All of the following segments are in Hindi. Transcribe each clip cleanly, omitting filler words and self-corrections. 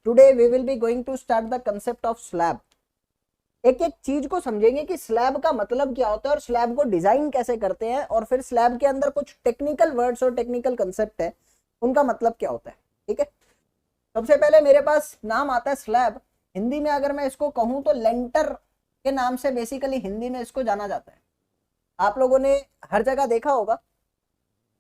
Today we will be going to start the concept of slab. एक एक चीज को समझेंगे कि स्लैब का मतलब क्या होता है और स्लैब को डिजाइन कैसे करते हैं, और फिर स्लैब के अंदर कुछ टेक्निकल वर्ड्स और टेक्निकल कंसेप्ट है, उनका मतलब क्या होता है। ठीक है, सबसे पहले मेरे पास नाम आता है स्लैब। हिंदी में अगर मैं इसको कहूं तो लेंटर के नाम से बेसिकली हिंदी में इसको जाना जाता है। आप लोगों ने हर जगह देखा होगा,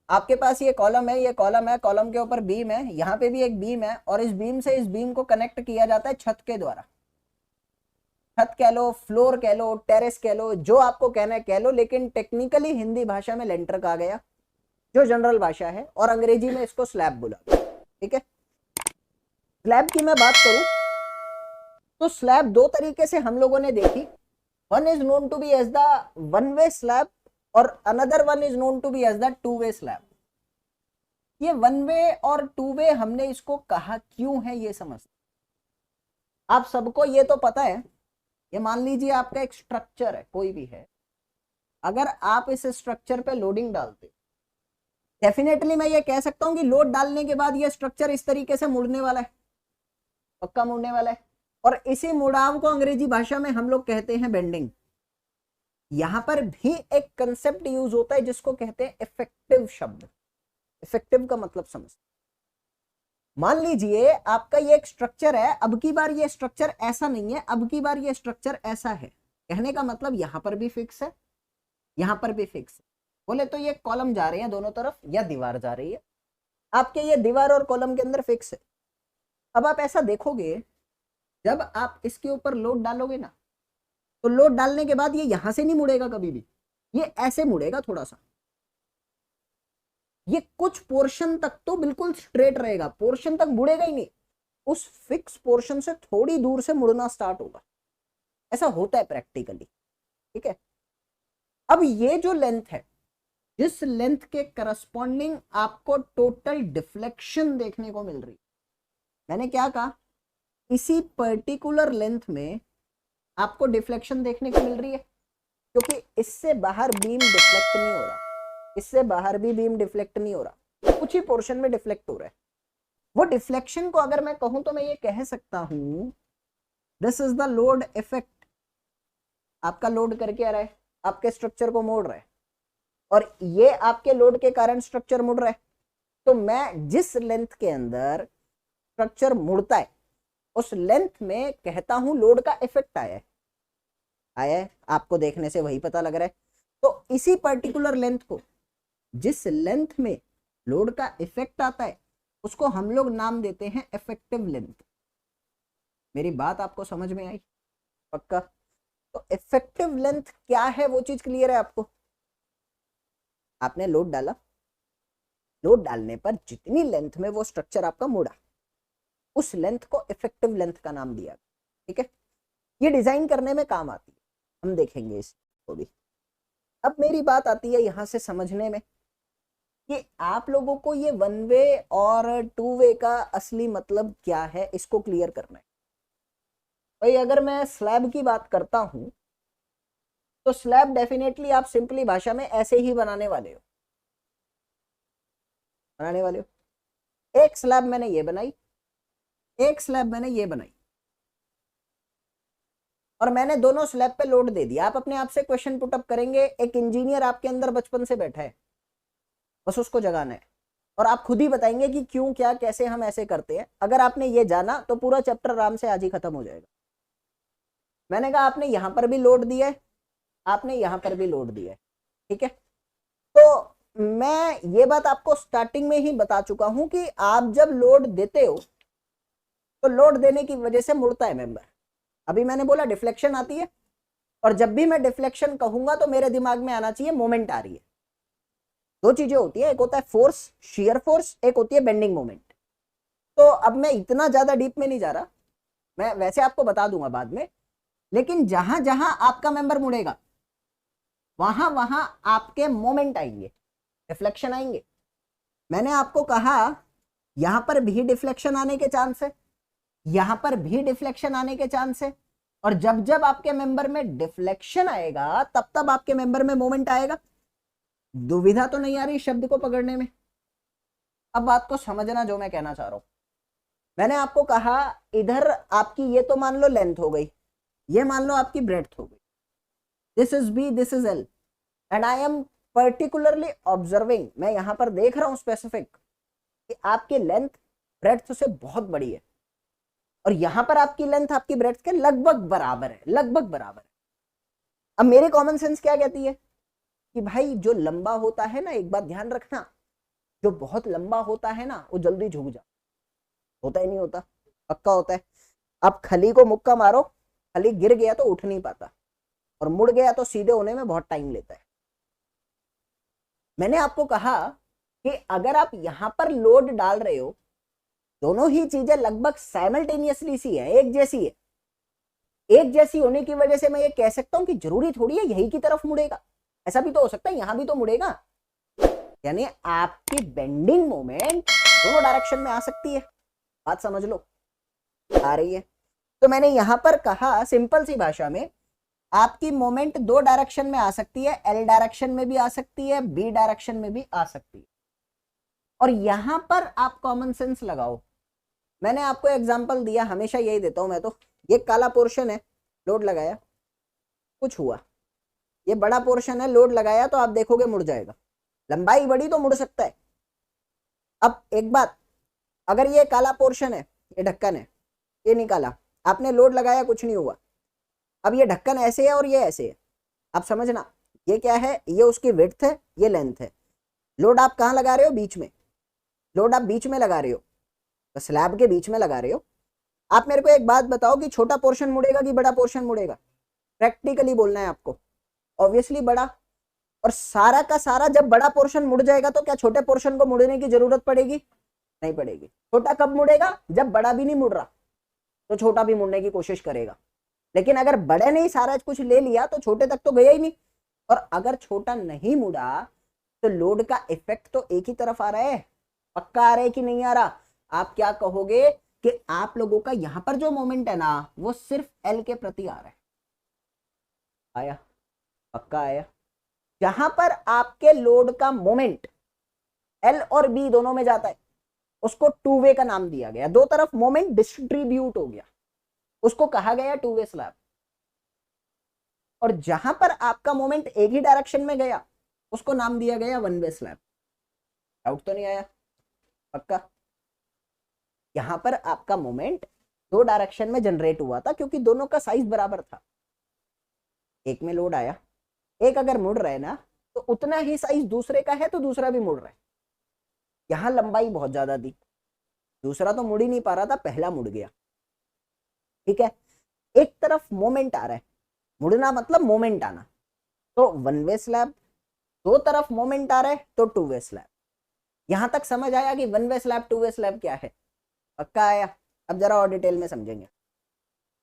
आपके पास ये कॉलम है, ये कॉलम है, कॉलम के ऊपर बीम है, यहाँ पे भी एक बीम है, और इस बीम से इस बीम को कनेक्ट किया जाता है छत के द्वारा। छत कह लो, फ्लोर कह लो, टेरेस कह लो, जो आपको कहना है कह लो, लेकिन टेक्निकली हिंदी भाषा में लेंटर कहा गया, जो जनरल भाषा है, और अंग्रेजी में इसको स्लैब बोला। ठीक है, स्लैब की मैं बात करूं तो स्लैब दो तरीके से हम लोगों ने देखी। One is known to be as the one way slab और another one is known to be as the two way slab. ये वन वे और टू वे हमने इसको कहा क्यों है ये समझ। आप सबको ये तो पता है, ये मान लीजिए आपका एक स्ट्रक्चर है, कोई भी है, अगर आप इस स्ट्रक्चर पे लोडिंग डालते, डेफिनेटली मैं ये कह सकता हूं कि लोड डालने के बाद ये स्ट्रक्चर इस तरीके से मुड़ने वाला है, पक्का मुड़ने वाला है, और इसी मुड़ाव को अंग्रेजी भाषा में हम लोग कहते हैं बेंडिंग। यहां पर भी एक कंसेप्ट यूज होता है जिसको कहते हैं इफेक्टिव शब्द। इफेक्टिव का मतलब समझ, मान लीजिए आपका ये एक स्ट्रक्चर है, अब की बार ये स्ट्रक्चर ऐसा नहीं है, अब की बार ये स्ट्रक्चर ऐसा है। कहने का मतलब यहां पर भी फिक्स है, यहां पर भी फिक्स है। बोले तो ये कॉलम जा रहे हैं दोनों तरफ, या दीवार जा रही है, आपके ये दीवार और कॉलम के अंदर फिक्स है। अब आप ऐसा देखोगे, जब आप इसके ऊपर लोड डालोगे ना, तो लोड डालने के बाद ये यहां से नहीं मुड़ेगा कभी भी, ये ऐसे मुड़ेगा थोड़ा सा। ये कुछ पोर्शन तक तो बिल्कुल स्ट्रेट रहेगा, पोर्शन तक मुड़ेगा ही नहीं, उस फिक्स पोर्शन से थोड़ी दूर से मुड़ना स्टार्ट होगा। ऐसा होता है प्रैक्टिकली। ठीक है, अब ये जो लेंथ है, जिस लेंथ के करस्पॉन्डिंग आपको टोटल डिफ्लेक्शन देखने को मिल रही, मैंने क्या कहा, इसी पर्टिकुलर लेंथ में आपको डिफ्लेक्शन देखने को मिल रही है, क्योंकि इससे बाहर बीम डिफ्लेक्ट नहीं हो रहा, इससे बाहर भी बीम डिफ्लेक्ट नहीं हो रहा, कुछ ही पोर्शन में डिफ्लेक्ट हो रहा है। वो डिफ्लेक्शन को अगर मैं कहूं तो मैं ये कह सकता हूं, this is the load effect. आपका लोड करके आ रहा है, आपके स्ट्रक्चर को मोड़ रहा है, और ये आपके लोड के कारण स्ट्रक्चर मुड़ रहा है। तो मैं जिस लेंथ के अंदर स्ट्रक्चर मुड़ता है, उस लेंथ में कहता हूं लोड का इफेक्ट आया है। आया है, आपको देखने से वही पता लग रहा है। तो इसी पर्टिकुलर लेंथ को, जिस लेंथ में लोड का इफेक्ट आता है, उसको हम लोग नाम देते हैं इफेक्टिव लेंथ। मेरी बात आपको समझ में आई? पक्का? तो इफेक्टिव लेंथ क्या है वो चीज क्लियर है आपको? आपने लोड डाला, लोड डालने पर जितनी लेंथ में वो स्ट्रक्चर आपका मुड़ा, उस लेंथ को इफेक्टिव लेंथ का नाम दिया। ठीक है, ये डिजाइन करने में काम आती है, हम देखेंगे इसको भी। अब मेरी बात आती है यहां से समझने में कि आप लोगों को ये वन वे और टू वे का असली मतलब क्या है, इसको क्लियर करना है। भाई अगर मैं स्लैब की बात करता हूं, तो स्लैब डेफिनेटली आप सिंपली भाषा में ऐसे ही बनाने वाले हो, एक स्लैब मैंने ये बनाई, एक स्लैब मैंने ये बनाई, और मैंने दोनों स्लैब पे लोड दे दिया। आप अपने आप से क्वेश्चन पुटअप करेंगे, एक इंजीनियर आपके अंदर बचपन से बैठा है, बस उसको जगाना है, और आप खुद ही बताएंगे कि क्यों, क्या, कैसे हम ऐसे करते हैं। अगर आपने ये जाना तो पूरा चैप्टर आराम से आज ही खत्म हो जाएगा। मैंने कहा आपने यहां पर भी लोड दिया है, आपने यहां पर भी लोड दिया है। ठीक है, तो मैं ये बात आपको स्टार्टिंग में ही बता चुका हूं कि आप जब लोड देते हो तो लोड देने की वजह से मुड़ता है मेंबर। अभी मैंने बोला डिफ्लेक्शन आती है, और जब भी मैं डिफ्लेक्शन कहूंगा तो मेरे दिमाग में आना चाहिए मोमेंट आ रही है। दो चीजें होती है, एक होता है फोर्स, शियर फोर्स, एक होती है बेंडिंग मोमेंट। तो अब मैं इतना ज्यादा डीप में नहीं जा रहा, मैं वैसे आपको बता दूंगा बाद में, लेकिन जहां जहां आपका मेंबर मुड़ेगा वहां वहां आपके मोमेंट आएंगे, डिफ्लेक्शन आएंगे। मैंने आपको कहा यहां पर भी डिफ्लेक्शन आने के चांस है, यहां पर भी डिफ्लेक्शन आने के चांस है, और जब जब आपके मेंबर में डिफ्लेक्शन आएगा तब तब आपके मेंबर में मोमेंट आएगा। दुविधा तो नहीं आ रही शब्द को पकड़ने में? अब बात को समझना जो मैं कहना चाह रहा हूं। मैंने आपको कहा इधर आपकी ये तो मान लो लेंथ हो गई, ये मान लो आपकी ब्रेड्थ हो गई, this is B, this is L, and I am particularly observing, मैं यहां पर देख रहा हूं स्पेसिफिक कि आपकी लेंथ ब्रेड्थ से बहुत बड़ी है, और यहां पर आपकी लेंथ आपकी ब्रेड्थ के लगभग बराबर है, लगभग बराबर है। अब मेरी कॉमन सेंस क्या कहती है कि भाई जो लंबा होता है ना, एक बात ध्यान रखना, जो बहुत लंबा होता है ना वो जल्दी झुक जाता, होता ही नहीं होता, पक्का होता है। अब खली को मुक्का मारो, खली गिर गया तो उठ नहीं पाता, और मुड़ गया तो सीधे होने में बहुत टाइम लेता है। मैंने आपको कहा कि अगर आप यहां पर लोड डाल रहे हो, दोनों ही चीजें लगभग साइमल्टेनियसली सी है, एक जैसी है, एक जैसी होने की वजह से मैं ये कह सकता हूं कि जरूरी थोड़ी है यही की तरफ मुड़ेगा, ऐसा भी तो हो सकता है यहां भी तो मुड़ेगा, यानी आपकी बेंडिंग मोमेंट दोनों डायरेक्शन में आ सकती है, बात समझ लो, आ रही है। तो मैंने यहां पर कहा सिंपल सी भाषा में, आपकी मोमेंट दो डायरेक्शन में आ सकती है, एल डायरेक्शन में भी आ सकती है, बी डायरेक्शन में भी आ सकती है, और यहां पर आप कॉमन सेंस लगाओ। मैंने आपको एग्जांपल दिया, हमेशा यही देता हूं मैं तो, ये काला पोर्शन है, लोड लगाया, कुछ हुआ, ये बड़ा पोर्शन है, लोड लगाया तो आप देखोगे मुड़ जाएगा, लंबाई बड़ी तो मुड़ सकता है। अब एक बात, अगर ये काला पोर्शन है, ये ढक्कन है, ये निकाला, आपने लोड लगाया, कुछ नहीं हुआ, अब ये ढक्कन ऐसे है और ये ऐसे है, आप समझना ये क्या है, ये उसकी विड्थ है, ये लेंथ है, लोड आप कहाँ लगा रहे हो, बीच में, लोड आप बीच में लगा रहे हो, तो स्लैब के बीच में लगा रहे हो। आप मेरे को एक बात बताओ कि छोटा पोर्शन मुड़ेगा कि बड़ा पोर्शन मुड़ेगा, प्रैक्टिकली बोलना है आपको, ऑब्वियसली बड़ा, और सारा का सारा जब बड़ा पोर्शन मुड़ जाएगा तो क्या छोटे पोर्शन को मुड़ने की जरूरत पड़ेगी, नहीं पड़ेगी। छोटा कब मुड़ेगा, जब बड़ा भी नहीं मुड़ रहा तो छोटा भी मुड़ने की कोशिश करेगा, लेकिन अगर बड़े ने ही सारा कुछ ले लिया तो छोटे तक तो गया ही नहीं, और अगर छोटा नहीं मुड़ा तो लोड का इफेक्ट तो एक ही तरफ आ रहा है, पक्का आ रहा है कि नहीं आ रहा। आप क्या कहोगे कि आप लोगों का यहां पर जो मोमेंट है ना वो सिर्फ एल के प्रति आ रहा है, आया, पक्का आया। जहां पर आपके लोड का मोमेंट एल और बी दोनों में जाता है उसको टू वे का नाम दिया गया, दो तरफ मोमेंट डिस्ट्रीब्यूट हो गया, उसको कहा गया टू वे स्लैब। और जहां पर आपका मोमेंट एक ही डायरेक्शन में गया उसको नाम दिया गया वन वे स्लैब। डाउट तो नहीं आया, पक्का। यहां पर आपका मोमेंट दो डायरेक्शन में जनरेट हुआ था क्योंकि दोनों का साइज बराबर था, एक में लोड आया, एक अगर मुड़ रहा है ना तो उतना ही साइज दूसरे का है तो दूसरा भी मुड़ रहा है। यहां लंबाई बहुत ज्यादा थी, दूसरा तो मुड़ ही नहीं पा रहा था, पहला मुड़ गया, ठीक है। एक तरफ मोमेंट आ रहा है, मुड़ना मतलब मोमेंट आना, तो वन वे स्लैब, दो तरफ मोमेंट आ रहा है तो टू वे स्लैब। यहां तक समझ आया कि one way slab to way slab क्या है, पक्का आया। अब जरा और डिटेल में समझेंगे।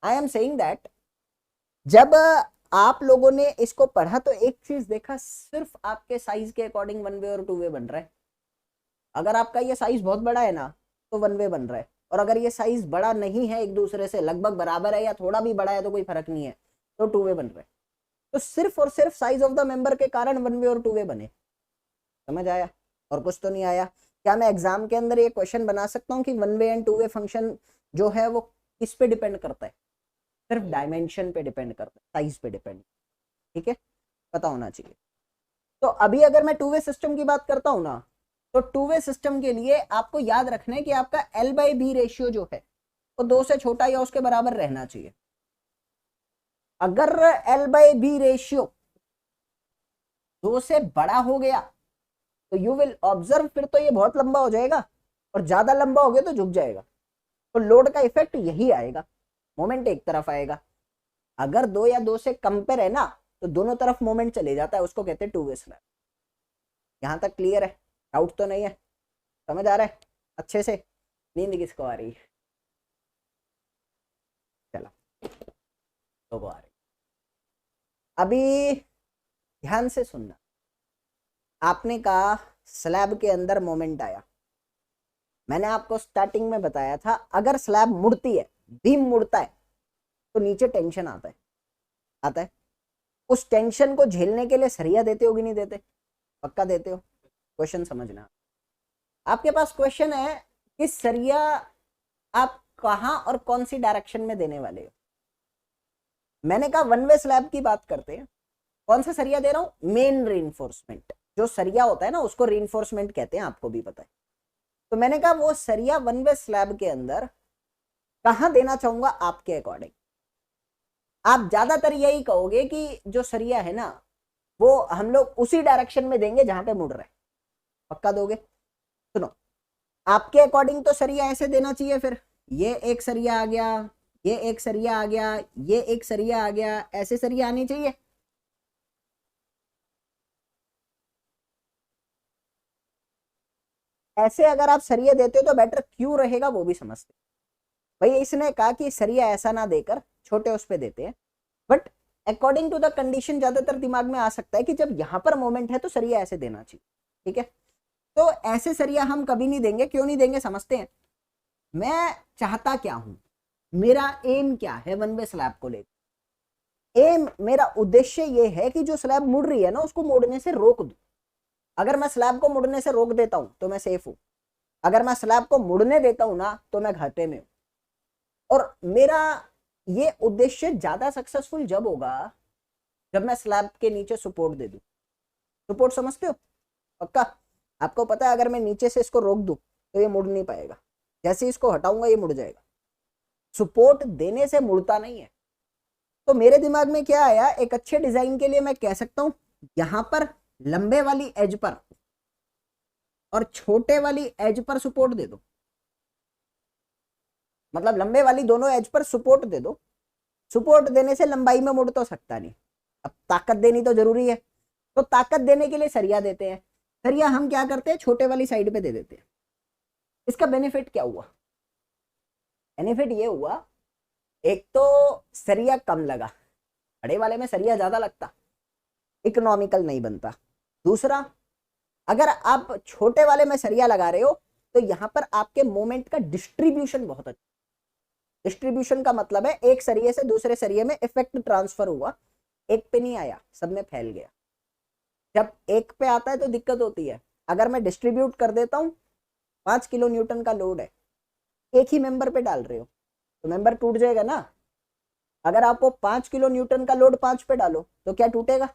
आई एम सेइंग दैट जब आप लोगों ने इसको पढ़ा तो एक चीज देखा, सिर्फ आपके साइज के अकॉर्डिंग वन वे और टू वे बन रहा है। अगर आपका ये साइज बहुत बड़ा है ना तो वन वे बन रहा है, और अगर ये साइज बड़ा नहीं है, एक दूसरे से लगभग बराबर है या थोड़ा भी बड़ा है तो कोई फर्क नहीं है, तो टू वे बन रहा है। तो सिर्फ और सिर्फ साइज ऑफ द मेंबर के कारण वन वे और टू वे बने, समझ आया। और कुछ तो नहीं आया। क्या मैं एग्जाम के अंदर ये क्वेश्चन बना सकता हूँ कि one way and two way function जो है वो किस पे डिपेंड करता है, सिर्फ डायमेंशन पे डिपेंड करता है, साइज पे डिपेंड, ठीक है, पता होना चाहिए। तो अभी अगर मैं टू वे सिस्टम की बात करता हूं ना, तो टू वे सिस्टम के लिए आपको याद रखना है कि आपका एल बाई बी रेशियो जो है वो दो से छोटा या उसके बराबर रहना चाहिए। अगर एल बाई बी रेशियो दो से बड़ा हो गया तो यू विल ऑब्जर्व, फिर तो ये बहुत लंबा हो जाएगा, और ज्यादा लंबा हो गया तो झुक जाएगा, तो लोड का इफेक्ट यही आएगा, मोमेंट एक तरफ आएगा। अगर दो या दो से कम पे है ना तो दोनों तरफ मोमेंट चले जाता है, उसको कहते हैं टू वे स्लैब। यहां तक क्लियर है, डाउट तो नहीं है, समझ आ रहा है अच्छे से। नींद किसको आ रही है, चलो तो वो आ रही। अभी ध्यान से सुनना, आपने कहा स्लैब के अंदर मोमेंट आया, मैंने आपको स्टार्टिंग में बताया था अगर स्लैब मुड़ती है, बीम मुड़ता है तो नीचे टेंशन आता है, आता है। उस टेंशन को झेलने के लिए सरिया देते हो कि नहीं देते, पक्का देते हो। क्वेश्चन समझना, आपके पास क्वेश्चन है कि सरिया आप कहां और कौन सी डायरेक्शन में देने वाले हो। मैंने कहा वन वे स्लैब की बात करते हैं। कौन सा सरिया दे रहा हूं, मेन रीइंफोर्समेंट। जो सरिया होता है ना उसको रीइंफोर्समेंट कहते हैं, आपको भी पता है। तो मैंने कहा वो सरिया वन वे स्लैब के अंदर कहां देना चाहूंगा आपके अकॉर्डिंग। आप ज्यादातर यही कहोगे कि जो सरिया है ना वो हम लोग उसी डायरेक्शन में देंगे जहां पे मुड़ रहे हैं। पक्का दोगे? सुनो, आपके अकॉर्डिंग तो सरिया ऐसे देना चाहिए, फिर ये एक सरिया आ गया, ये एक सरिया आ गया, ये एक सरिया आ गया, ऐसे सरिया आनी चाहिए। ऐसे अगर आप सरिया देते हो तो बेटर क्यों रहेगा वो भी समझते। भाई इसने कहा कि सरिया ऐसा ना देकर छोटे उस पे देते हैं, but according to the condition ज्यादातर दिमाग में आ सकता है कि जब यहां पर मोमेंट है तो सरिया ऐसे देना चाहिए। ठीक है, तो ऐसे सरिया हम कभी नहीं देंगे। क्यों नहीं देंगे समझते हैं। मैं चाहता क्या हूं, मेरा एम क्या है वन वे स्लैब को लेकर। एम, मेरा उद्देश्य ये है कि जो स्लैब मुड़ रही है ना उसको मुड़ने से रोक दूं। अगर मैं स्लैब को मुड़ने से रोक देता हूं तो मैं सेफ हूं, अगर मैं स्लैब को मुड़ने देता हूं ना तो मैं घाटे में हूं। और मेरा ये उद्देश्य ज्यादा सक्सेसफुल जब होगा जब मैं स्लैब के नीचे सपोर्ट दे दूं। सपोर्ट समझते हो? पक्का? आपको पता है अगर मैं नीचे से इसको रोक दूं तो ये मुड़ नहीं पाएगा, जैसे इसको हटाऊंगा ये मुड़ जाएगा। सपोर्ट देने से मुड़ता नहीं है। तो मेरे दिमाग में क्या आया, एक अच्छे डिजाइन के लिए मैं कह सकता हूं यहां पर लंबे वाली एज पर और छोटे वाली एज पर सपोर्ट दे दो। मतलब लंबे वाली दोनों एज पर सपोर्ट दे दो। सपोर्ट देने से लंबाई में मुड़ तो सकता नहीं, अब ताकत देनी तो जरूरी है। तो ताकत देने के लिए सरिया देते हैं। सरिया हम क्या करते हैं, छोटे वाली साइड पे दे देते हैं। इसका बेनिफिट क्या हुआ? बेनिफिट ये हुआ, एक तो सरिया कम लगा, बड़े वाले में सरिया ज्यादा लगता, इकोनॉमिकल नहीं बनता। दूसरा, अगर आप छोटे वाले में सरिया लगा रहे हो तो यहां पर आपके मोमेंट का डिस्ट्रीब्यूशन बहुत अच्छा। डिस्ट्रीब्यूशन का मतलब है एक सरिये से दूसरे सरिये में इफेक्ट ट्रांसफर हुआ, एक पे नहीं आया, सब में फैल गया। जब एक पे आता है तो दिक्कत होती है। अगर मैं डिस्ट्रीब्यूट कर देता हूं, 5 किलो न्यूटन का लोड है, एक ही मेंबर पे डाल रहे हो तो मेंबर टूट जाएगा ना। अगर आपको 5 किलो न्यूटन का लोड 5 पे डालो तो क्या टूटेगा?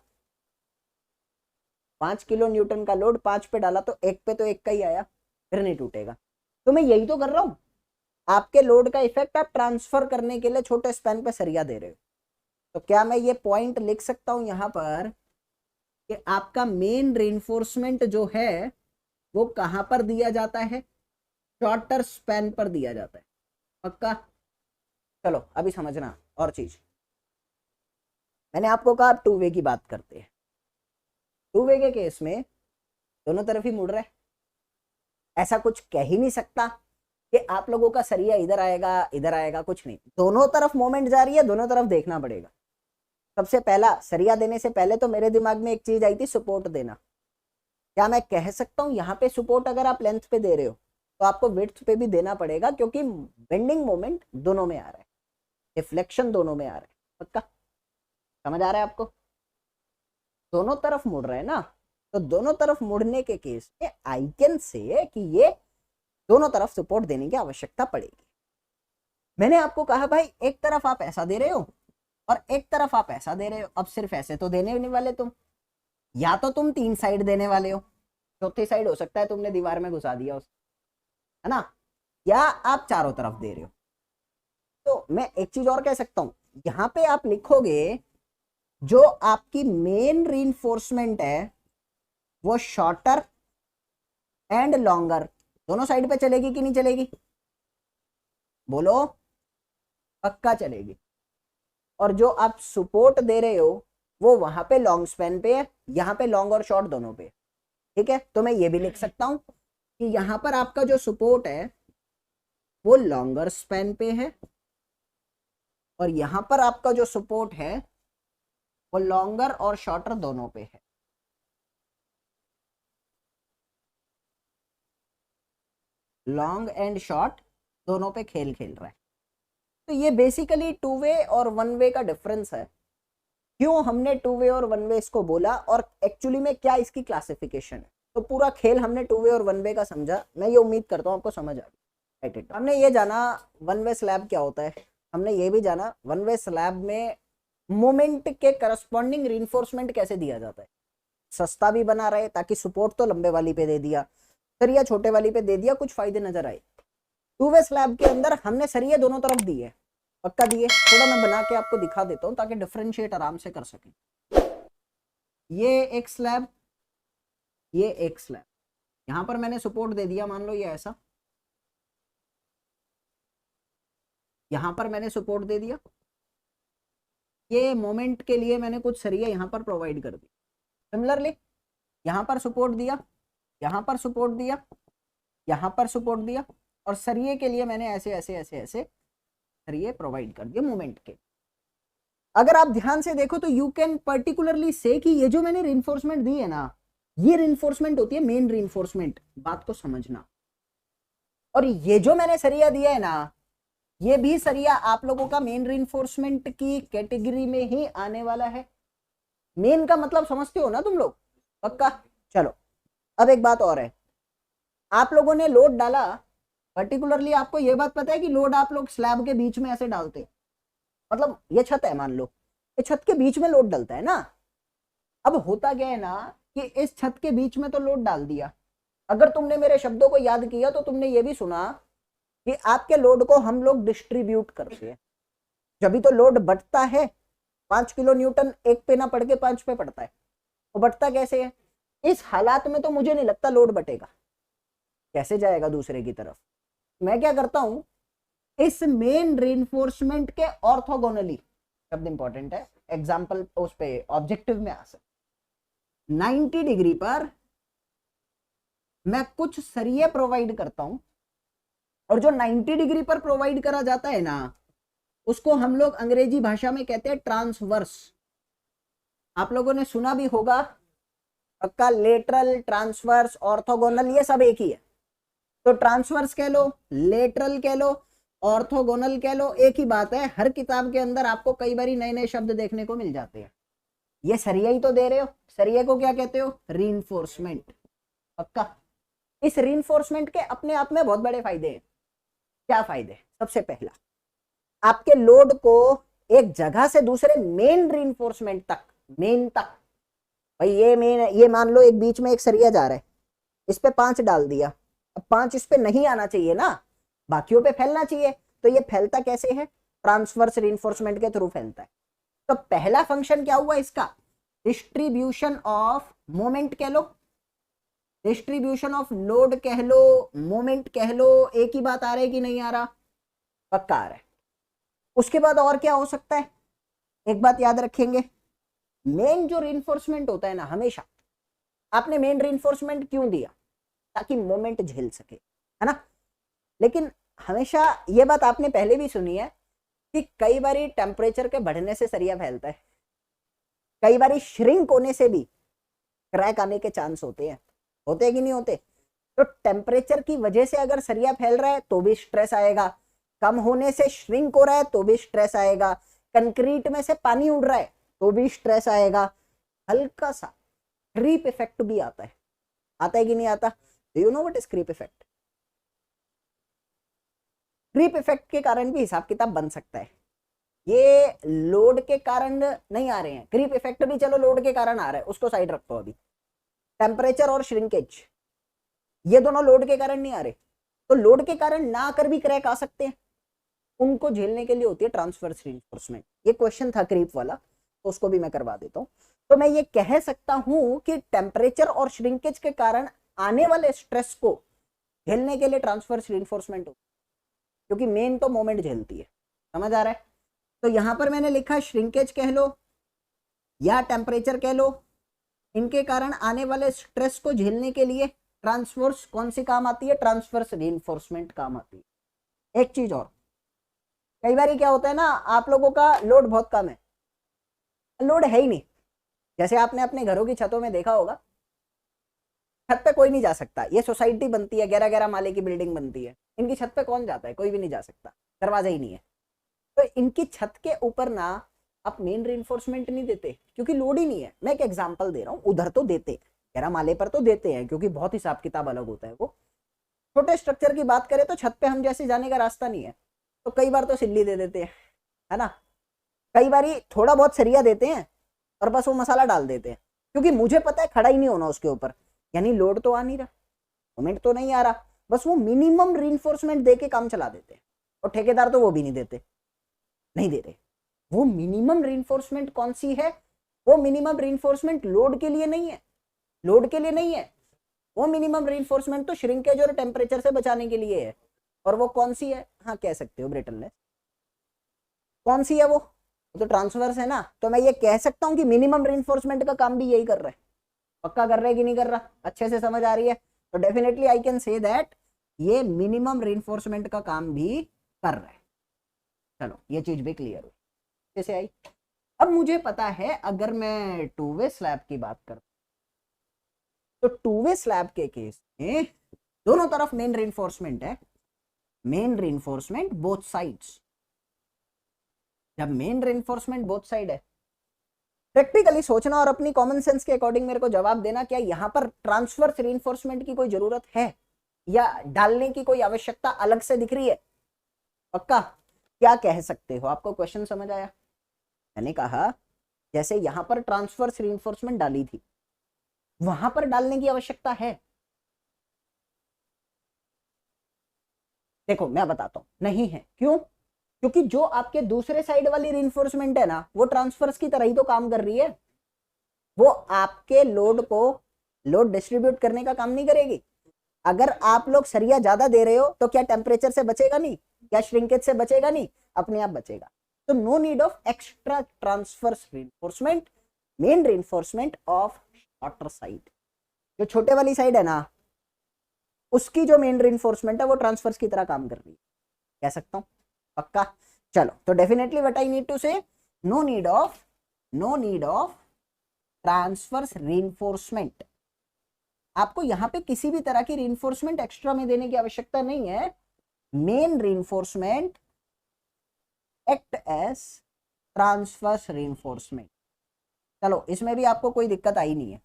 5 किलो न्यूटन का लोड 5 पे डाला तो एक पे तो एक का ही आया, फिर नहीं टूटेगा। तो मैं यही तो कर रहा हूं, आपके लोड का इफेक्ट आप ट्रांसफर करने के लिए छोटे स्पैन पे सरिया दे रहे हो। तो क्या मैं ये पॉइंट लिख सकता हूं यहां पर कि आपका मेन रेनफोर्समेंट जो है वो कहां पर दिया जाता है? शॉर्टर स्पैन पर दिया जाता है। पक्का? चलो अभी समझना और चीज। मैंने आपको कहा टू वे की बात करते हैं। टू वे के केस में दोनों तरफ ही मुड़ रहा है, ऐसा कुछ कह ही नहीं सकता कि आप लोगों का सरिया इधर आएगा इधर आएगा, कुछ नहीं। दोनों तरफ मोमेंट जा रही है, दोनों तरफ देखना पड़ेगा। सबसे पहला, सरिया देने से पहले तो मेरे दिमाग में एक चीज आई थी, सपोर्ट देना। क्या मैं कह सकता हूं यहाँ पे सपोर्ट अगर आप लेंथ पे दे रहे हो तो आपको विड्थ पे भी देना पड़ेगा, क्योंकि बेंडिंग मोमेंट दोनों में आ रहा है, डिफ्लेक्शन दोनों में आ रहा है। पक्का? समझ आ रहा है आपको? दोनों तरफ मुड़ रहे हैं ना, तो दोनों तरफ मुड़ने के केस में आई कैन से कि ये दोनों तरफ सपोर्ट देने की आवश्यकता पड़ेगी। मैंने आपको कहा भाई एक तरफ आप ऐसा दे रहे हो और एक तरफ आप ऐसा दे रहे हो। अब सिर्फ ऐसे तो देने नहीं वाले तुम, या तो तुम 3 साइड देने वाले हो, चौथी साइड हो सकता है तुमने दीवार में घुसा दिया उस, है ना, या आप चारों तरफ दे रहे हो। तो मैं एक चीज और कह सकता हूं, यहां पे आप लिखोगे जो आपकी मेन रीइंफोर्समेंट है वो शॉर्टर एंड लॉन्गर दोनों साइड पे चलेगी कि नहीं चलेगी? बोलो। पक्का चलेगी। और जो आप सपोर्ट दे रहे हो वो वहां पे लॉन्ग स्पैन पे है, यहाँ पे लॉन्ग और शॉर्ट दोनों पे। ठीक है, तो मैं ये भी लिख सकता हूं कि यहां पर आपका जो सपोर्ट है वो लॉन्गर स्पैन पे है और यहां पर आपका जो सपोर्ट है वो लॉन्गर और शॉर्टर दोनों पे है। लॉन्ग एंड शॉर्ट दोनों पे खेल खेल रहा है। तो ये बेसिकली टू वे और वन वे का डिफरेंस है। क्यों हमने टू वे और वन वे इसको बोला और एक्चुअली में क्या इसकी क्लासिफिकेशन है। तो पूरा खेल हमने टू वे और वन वे का समझा। मैं ये उम्मीद करता हूँ आपको समझ आ गई। Right it. हमने ये जाना वन वे स्लैब क्या होता है, हमने ये भी जाना वन वे स्लैब में मोमेंट के करस्पॉन्डिंग रीइंफोर्समेंट कैसे दिया जाता है। सस्ता भी बना रहे ताकि सपोर्ट तो लंबे वाली पे दे दिया, सरिया छोटे वाली पे दे दिया, कुछ फायदे नजर आए। टू वे स्लैब के अंदर हमने सरिये दोनों तरफ दिए, पक्का दिए। थोड़ा मैं बना के आपको दिखा देता हूँ ताकि डिफरेंशिएट आराम से कर सकें। ये एक स्लैब, ये एक स्लैब, यहां पर मैंने सपोर्ट दे दिया, मान लो ये ऐसा, यहां पर मैंने सपोर्ट दे दिया, ये मोमेंट के लिए मैंने कुछ सरिया यहां पर प्रोवाइड कर दी। सिमिलरली यहां पर सपोर्ट दिया, यहां पर सपोर्ट दिया, यहां पर सपोर्ट दिया, और सरिये के लिए मैंने ऐसे ऐसे ऐसे ऐसे सरिये प्रोवाइड कर दिए मोमेंट के। अगर आप ध्यान से देखो तो यू कैन पर्टिकुलरली से कि ये जो मैंने रिइंफोर्समेंट दी है ना, ये रिइंफोर्समेंट होती है मेन रिइंफोर्समेंट, बात को समझना। और ये जो मैंने सरिया दिया है ना, ये भी सरिया आप लोगों का मेन रिइंफोर्समेंट की कैटेगरी में ही आने वाला है। मेन का मतलब समझते हो ना तुम लोग, पक्का। चलो अब एक बात और है, आप लोगों ने लोड डाला, पर्टिकुलरली आपको यह बात पता है कि लोड आप लोग स्लैब के बीच में ऐसे डालते, मतलब ये छत है, मान लो ये छत के बीच में लोड डलता है ना। अब होता क्या है ना कि इस छत के बीच में तो लोड डाल दिया, अगर तुमने मेरे शब्दों को याद किया तो तुमने ये भी सुना कि आपके लोड को हम लोग डिस्ट्रीब्यूट करते हैं। जब भी तो लोड बढ़ता है, 5 किलो न्यूटन एक पे ना पड़ के 5 पे पड़ता है, वो बढ़ता कैसे है। इस हालात में तो मुझे नहीं लगता लोड बढ़ेगा, कैसे जाएगा दूसरे की तरफ। मैं क्या करता हूं, इस मेन रिइंफोर्समेंट के ऑर्थोगोनली, शब्द इंपॉर्टेंट है, एग्जांपल उस पे ऑब्जेक्टिव में आ सकता, 90 डिग्री पर मैं कुछ सरिये प्रोवाइड करता हूं, और जो 90 डिग्री पर प्रोवाइड करा जाता है ना, उसको हम लोग अंग्रेजी भाषा में कहते हैं ट्रांसवर्स। आप लोगों ने सुना भी होगा पक्का, लेटरल, ट्रांसवर्स, ऑर्थोगोनल, ये सब एक ही है। तो ट्रांसवर्स कह लो, लेटरल कह लो, ऑर्थोगोनल कह लो, एक ही बात है। हर किताब के अंदर आपको कई बार नए नए शब्द देखने को मिल जाते हैं। ये सरिया ही तो दे रहे हो, सरिया को क्या कहते हो, रीइंफोर्समेंट, पक्का। इस रीइंफोर्समेंट के अपने आप में बहुत बड़े फायदे हैं। क्या फायदे, सबसे पहला, आपके लोड को एक जगह से दूसरे मेन रीइंफोर्समेंट तक, मेन तक, भाई ये मेन, ये मान लो एक बीच में एक सरिया जा रहा है, इस पे 5 डाल दिया, अब 5 इस पे नहीं आना चाहिए ना, बाकियों पे फैलना चाहिए। तो ये फैलता कैसे है, ट्रांसवर्स रीइंफोर्समेंट के थ्रू फैलता है। तो पहला फंक्शन क्या हुआ इसका, डिस्ट्रीब्यूशन ऑफ मोमेंट कह लो, डिस्ट्रीब्यूशन ऑफ लोड कह लो, मोमेंट कह लो, एक ही बात आ रहा है कि नहीं आ रहा, पक्का आ रहा है। उसके बाद और क्या हो सकता है, एक बात याद रखेंगे, मेन जो रीइंफोर्समेंट होता है ना, हमेशा आपने मेन रीइंफोर्समेंट क्यों दिया, ताकि मोमेंट झेल सके, है ना। लेकिन हमेशा ये बात आपने पहले भी सुनी है कि कई बार टेम्परेचर के बढ़ने से सरिया फैलता है, कई बार श्रिंक होने से भी क्रैक आने के चांस होते हैं, होते हैं कि नहीं होते। तो टेम्परेचर की वजह से अगर सरिया फैल रहा है तो भी स्ट्रेस आएगा, कम होने से श्रिंक हो रहा है तो भी स्ट्रेस आएगा, कंक्रीट में से पानी उड़ रहा है तो भी स्ट्रेस आएगा, हल्का सा क्रीप इफेक्ट भी आता है, आता है कि नहीं आता। Do you know what is creep effect. Creep effect के कारण भी हिसाब किताब बन सकता है, ये लोड के कारण नहीं आ रहे हैं, क्रीप इफेक्ट भी चलो लोड के कारण आ रहा है, उसको साइड रखो अभी। टेम्परेचर और श्रिंकेज ये दोनों लोड के कारण नहीं आ रहे, तो लोड के कारण ना आकर भी क्रैक आ सकते हैं, उनको झेलने के लिए होती है ट्रांसवर्स रीइंफोर्समेंट। ये क्वेश्चन था क्रीप वाला, तो उसको भी मैं करवा देता हूं। तो मैं ये कह सकता हूं कि टेम्परेचर और श्रिंकेज के कारण आने वाले स्ट्रेस को झेलने के लिए ट्रांसवर्स रीइंफोर्समेंट हो, क्योंकि मेन तो मोमेंट झेलती है, समझ आ रहा है। तो यहां पर मैंने लिखा श्रिंकेज कह लो या टेम्परेचर कह लो, इनके कारण आने वाले स्ट्रेस को झेलने के लिए ट्रांसवर्स कौन सी काम आती है, ट्रांसवर्स रीइंफोर्समेंट काम आती है। एक चीज और, कई बार क्या होता है ना, आप लोगों का लोड बहुत कम है, लोड है ही नहीं, जैसे आपने अपने घरों की छतों में देखा होगा, छत पे कोई नहीं जा सकता, ये सोसाइटी बनती है, 11-11 माले की बिल्डिंग बनती है, इनकी छत पे कौन जाता है, कोई भी नहीं जा सकता, दरवाजा ही नहीं है। तो इनकी छत के ऊपर ना आप मेन रीइंफोर्समेंट नहीं देते, क्योंकि लोड ही नहीं है। मैं एक एग्जांपल दे रहा हूँ, उधर तो देते हैं, 11 माले पर तो देते हैं, क्योंकि बहुत हिसाब किताब अलग होता है वो। छोटे स्ट्रक्चर की बात करें तो छत पे हम जैसे जाने का रास्ता नहीं है, तो कई बार तो सिल्ली दे देते हैं, है ना, कई बार थोड़ा बहुत सरिया देते हैं और बस वो मसाला डाल देते हैं, क्योंकि मुझे पता है खड़ा ही नहीं होना उसके ऊपर, यानी लोड तो आ नहीं रहा, मोमेंट तो नहीं आ रहा, बस वो मिनिमम रीइंफोर्समेंट दे के काम चला देते हैं। और ठेकेदार तो वो भी नहीं देते, नहीं दे रहे। वो मिनिमम रीइंफोर्समेंट कौन सी है? वो मिनिमम रीइंफोर्समेंट लोड के लिए नहीं है, लोड के लिए नहीं है, वो मिनिमम रीइंफोर्समेंट तो श्रिंकेज और टेम्परेचर से बचाने के लिए है। और वो कौन सी है? हाँ कह सकते हो ब्रिटलनेस। कौन सी है वो? तो ट्रांसवर्स है ना, तो मैं ये कह सकता हूँ कि मिनिमम रीइंफोर्समेंट का काम भी यही कर रहा है। पक्का कर रहा है कि नहीं कर रहा? अच्छे से समझ आ रही है? तो definitely I can say that ये मिनिमम रीइंफोर्समेंट का काम भी कर रहा है। चलो ये चीज भी क्लियर हुई, कैसे आई? अब मुझे पता है अगर मैं टू वे स्लैब की बात करता तो टू वे स्लैब के केस में दोनों तरफ मेन रीइंफोर्समेंट है, मेन रीइंफोर्समेंट बोथ साइड्स। जब मेन रीइंफोर्समेंट बोथ साइड है, प्रैक्टिकली सोचना और अपनी कॉमन सेंस के अकॉर्डिंग मेरे को जवाब देना, क्या यहाँ पर ट्रांसवर्स रीइंफोर्समेंट की कोई जरूरत है या डालने की कोई आवश्यकता अलग से दिख रही है? पक्का क्या कह सकते हो? आपको क्वेश्चन समझ आया? मैंने कहा जैसे यहां पर ट्रांसवर्स रीइंफोर्समेंट डाली थी, वहां पर डालने की आवश्यकता है? देखो मैं बताता हूं, नहीं है। क्यों? क्योंकि जो आपके दूसरे साइड वाली रीइंफोर्समेंट है ना, वो ट्रांसफर्स की तरह ही तो काम कर रही है। वो आपके लोड को लोड डिस्ट्रीब्यूट करने का काम नहीं करेगी। अगर आप लोग सरिया ज्यादा दे रहे हो तो क्या टेम्परेचर से बचेगा नहीं? क्या श्रिंकेज से बचेगा नहीं? अपने आप बचेगा। तो no need of extra transverse reinforcement, main reinforcement of shorter side. जो छोटे वाली साइड है ना, उसकी जो मेन रीइंफोर्समेंट है वो ट्रांसफर्स की तरह काम कर रही है, कह सकता हूं। पक्का? चलो तो definitely what I need to say, no need of transfers reinforcement. आपको यहां पे किसी भी तरह की रीइंफोर्समेंट एक्स्ट्रा में देने की आवश्यकता नहीं है। Main reinforcement act as transverse reinforcement. चलो इसमें भी आपको कोई दिक्कत आई नहीं है।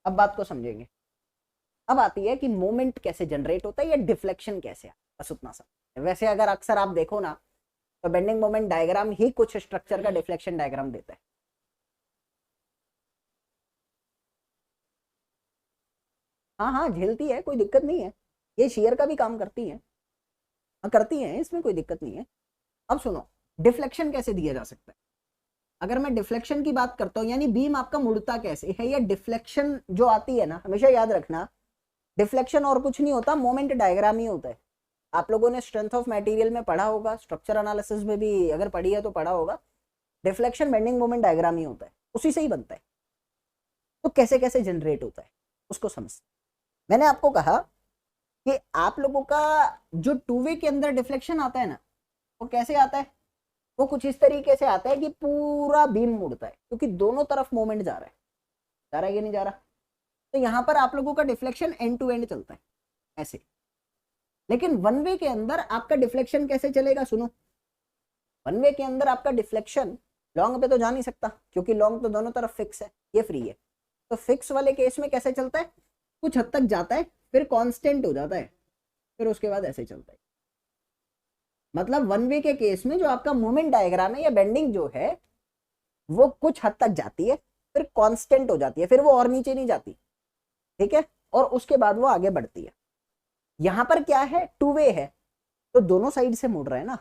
अब बात को समझेंगे। अब आती है कि मोमेंट कैसे जनरेट होता है या डिफ्लेक्शन कैसे आता है, बस उतना सा। वैसे अगर अक्सर आप देखो ना, तो बेंडिंग मोमेंट डायग्राम ही कुछ स्ट्रक्चर का डिफ्लेक्शन डायग्राम देता है। हाँ हाँ झेलती है, कोई दिक्कत नहीं है। ये शेयर का भी काम करती है, हाँ करती है, इसमें कोई दिक्कत नहीं है। अब सुनो, डिफ्लेक्शन कैसे दिया जा सकता है। अगर मैं डिफ्लेक्शन की बात करता हूँ, यानी बीम आपका मुड़ता कैसे है, या डिफ्लेक्शन जो आती है ना, हमेशा याद रखना डिफ्लेक्शन और कुछ नहीं होता, मोमेंट डायग्राम ही होता है। आप लोगों ने स्ट्रेंथ ऑफ मटेरियल में पढ़ा होगा, स्ट्रक्चर एनालिसिस में भी अगर पढ़ी है तो पढ़ा होगा। डिफ्लेक्शन बेंडिंग मोमेंट डायग्राम ही होता है, उसी से ही बनता है। तो कैसे कैसे जनरेट होता है उसको समझ। मैंने आपको कहा कि आप लोगों का जो टू वे के अंदर डिफ्लेक्शन आता है ना, वो कैसे आता है? वो कुछ इस तरीके से आता है कि पूरा बीम मुड़ता है, क्योंकि दोनों तरफ मोमेंट जा रहा है कि नहीं जा रहा। तो यहां पर आप लोगों का डिफ्लेक्शन एंड टू एंड चलता है ऐसे। लेकिन वन वे के अंदर आपका डिफ्लेक्शन कैसे चलेगा? सुनो, वन वे के अंदर आपका डिफ्लेक्शन लॉन्ग पे तो जा नहीं सकता, क्योंकि लॉन्ग तो दोनों तरफ फिक्स है, ये फ्री है। तो फिक्स वाले केस में कैसे चलता है? कुछ हद तक जाता है, फिर कांस्टेंट हो जाता है, फिर उसके बाद ऐसे चलता है। मतलब वन वे के केस में जो आपका मोमेंट डायग्राम है या बेंडिंग जो है, वो कुछ हद तक जाती है, फिर कांस्टेंट हो जाती है, फिर वो और नीचे नहीं जाती, ठीक है, और उसके बाद वो आगे बढ़ती है। यहां पर क्या है? टू वे है, तो दोनों साइड से मुड़ रहा है ना।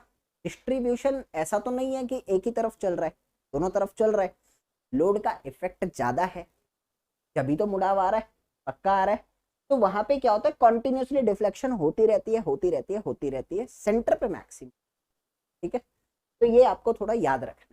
डिस्ट्रीब्यूशन ऐसा तो नहीं है कि एक ही तरफ चल रहा है, दोनों तरफ चल रहा है। लोड का इफेक्ट ज्यादा है, तभी तो मुड़ाव आ रहा है, पक्का आ रहा है। तो वहां पे क्या होता है? कॉन्टिन्यूसली डिफ्लेक्शन होती रहती है, होती रहती है, होती रहती है, सेंटर पे मैक्सिमम, ठीक है। तो ये आपको थोड़ा याद रखना।